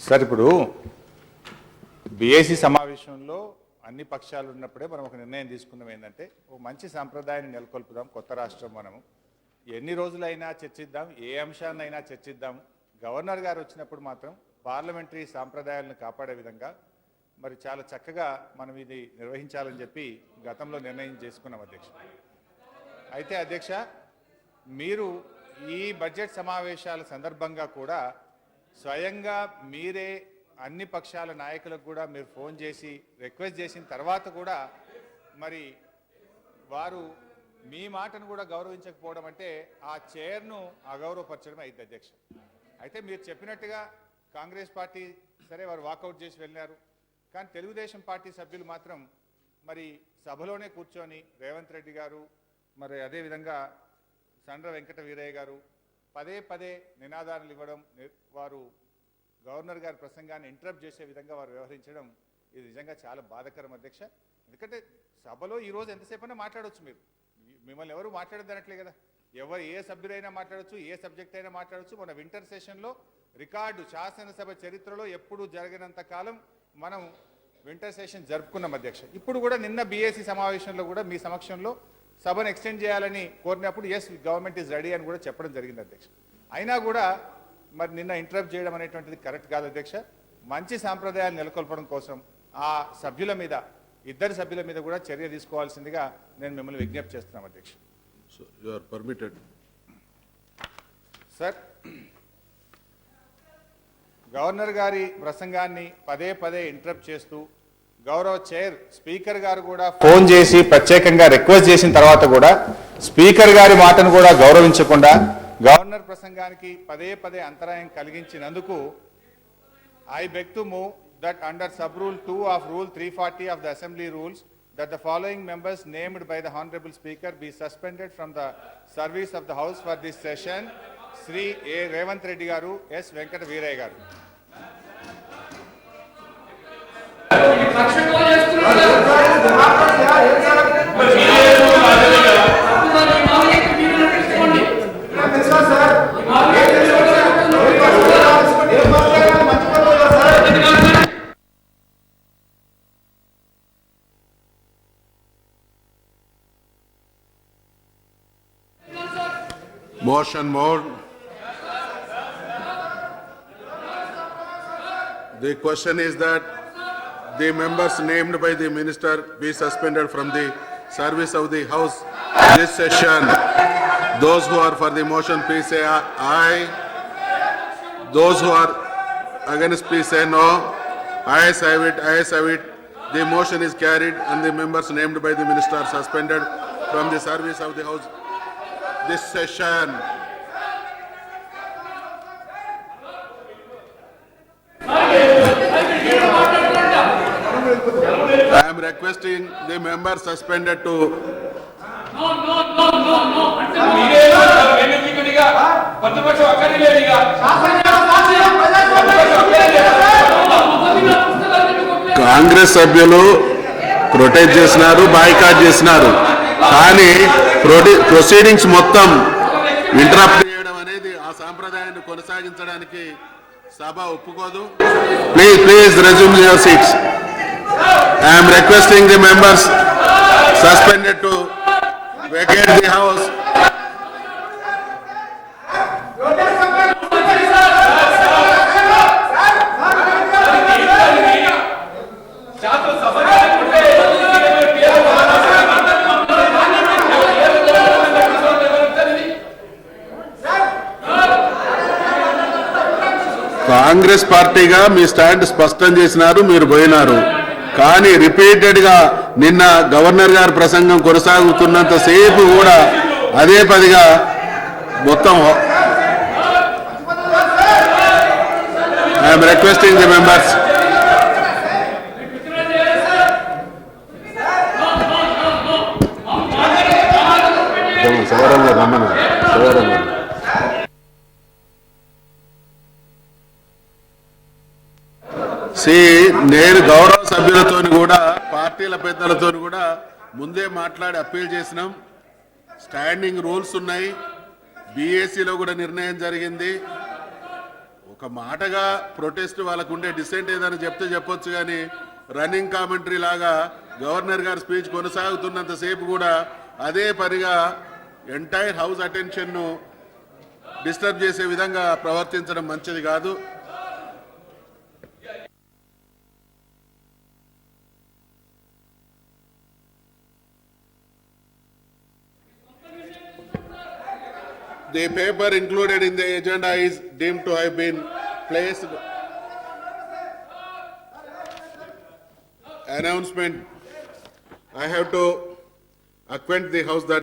Sir ఇప్పుడు BAC సమావేశంలో అన్ని పక్షాలు ఉన్నప్పుడే మనం ఒక నిర్ణయం తీసుకున్నాం ఏంటంటే ఒక మంచి సాంప్రదాయాన్ని నెలకొల్పుదాం. కొత్త రాష్ట్రం మనము ఎన్ని రోజులైనా చర్చిద్దాం, ఏ అంశాన్నైనా చర్చిద్దాం. గవర్నర్ గారు వచ్చినప్పుడు మాత్రం పార్లమెంటరీ సాంప్రదాయాలను కాపాడే విధంగా మరి చాలా చక్కగా మనం ఇది నిర్వహించాలని చెప్పి గతంలో నిర్ణయం చేసుకున్నాం అధ్యక్ష. అయితే అధ్యక్ష, మీరు ఈ బడ్జెట్ సమావేశాల సందర్భంగా కూడా స్వయంగా మీరే అన్ని పక్షాల నాయకులకు కూడా మీరు ఫోన్ చేసి రిక్వెస్ట్ చేసిన తర్వాత కూడా మరి వారు మీ మాటను కూడా గౌరవించకపోవడం అంటే ఆ చైర్ను అగౌరవపరచడం అయింది అధ్యక్ష. అయితే మీరు చెప్పినట్టుగా కాంగ్రెస్ పార్టీ సరే వారు వాకౌట్ చేసి వెళ్ళినారు, కానీ తెలుగుదేశం పార్టీ సభ్యులు మాత్రం మరి సభలోనే కూర్చొని రేవంత్ రెడ్డి గారు మరి అదేవిధంగా సండ్ర వెంకట వీరయ్య గారు పదే పదే నినాదాలు ఇవ్వడం, వారు గవర్నర్ గారి ప్రసంగాన్ని ఇంటరప్ట్ చేసే విధంగా వారు వ్యవహరించడం ఇది నిజంగా చాలా బాధాకరం అధ్యక్ష. ఎందుకంటే సభలో ఈరోజు ఎంతసేపైనా మాట్లాడవచ్చు, మిమ్మల్ని ఎవరు మాట్లాడద్దనట్లే కదా, ఎవరు ఏ సభ్యులైనా మాట్లాడవచ్చు, ఏ సబ్జెక్ట్ అయినా మాట్లాడవచ్చు. మన వింటర్ సెషన్లో రికార్డు శాసనసభ చరిత్రలో ఎప్పుడు జరిగినంత కాలం మనం వింటర్ సెషన్ జరుపుకున్నాం అధ్యక్ష. ఇప్పుడు కూడా నిన్న బీఏసీ సమావేశంలో కూడా మీ సమక్షంలో సభను ఎక్స్టెండ్ చేయాలని కోరినప్పుడు ఎస్ గవర్నమెంట్ ఈజ్ రెడీ అని కూడా చెప్పడం జరిగింది అధ్యక్ష. అయినా కూడా మరి నిన్న ఇంటరప్ట్ చేయడం అనేటువంటిది కరెక్ట్ కాదు అధ్యక్ష. మంచి సాంప్రదాయాలు నెలకొల్పడం కోసం ఆ సభ్యుల మీద, ఇద్దరు సభ్యుల మీద కూడా చర్య తీసుకోవాల్సిందిగా నేను మిమ్మల్ని విజ్ఞప్తి చేస్తున్నాను అధ్యక్ష. So you are permitted. Sir, governor గారి ప్రసంగాన్ని పదే పదే ఇంటరప్ట్ చేస్తూ గౌరవ చైర్ స్పీకర్ గారు కూడా ఫోన్ చేసి ప్రత్యేకంగా రిక్వెస్ట్ చేసిన తర్వాత కూడా స్పీకర్ గారి మాటను కూడా గౌరవించకుండా గవర్నర్ ప్రసంగానికి పదే పదే అంతరాయం కలిగించినందుకు I beg to move that under sub rule 2 of rule 340 of the assembly rules that the following members named by the honorable speaker be suspended from the service of the house for this session: Sri A. Revanth Reddy garu, S. Venkata Veeraya garu. Motion moved. The question is that the members named by the minister be suspended from the service of the house this session. Those who are for the motion please say aye. Those who are against please say no. Ayes have it, ayes have it. The motion is carried and the members named by the minister are suspended from the service of the house this session. I am requesting the members suspended to Congress సభ్యులు protest చేసినారు, boycott చేసినారు, కానీ proceedings మొత్తం interrupt చేయడం అనేది ఆ సాంప్రదాయాన్ని కొనసాగించడానికి సభ ఒప్పుకోదు. Please resume your seats. I am requesting the members suspended to vacate the house. Congress పార్టీగా మీ స్టాండ్ స్పష్టం చేసినారు, మీరు పోయినారు. కానీ రిపీటెడ్ గా నిన్న గవర్నర్ గారి ప్రసంగం కొనసాగుతున్నంత సేపు కూడా అదే పదిగా మొత్తం ఐఎమ్ రిక్వెస్టింగ్ ది మెంబర్స్. నేను గౌరవ సభ్యులతో కూడా పార్టీల పెద్దలతో కూడా ముందే మాట్లాడి అప్పీల్ చేసినాం. స్టాండింగ్ రూల్స్ ఉన్నాయి, బీఏసీలో కూడా నిర్ణయం జరిగింది. ఒక మాటగా ప్రొటెస్ట్ వాళ్ళకు ఉండే డిసెంట్ ఏదైనా చెప్తే చెప్పొచ్చు కానీ రన్నింగ్ కామెంటరీ లాగా గవర్నర్ గారి స్పీచ్ కొనసాగుతున్నంతసేపు కూడా అదే పనిగా ఎంటైర్ హౌస్ అటెన్షన్ను డిస్టర్బ్ చేసే విధంగా ప్రవర్తించడం మంచిది కాదు. The paper included in the agenda is deemed to have been placed. Announcement. I have to acquaint the House that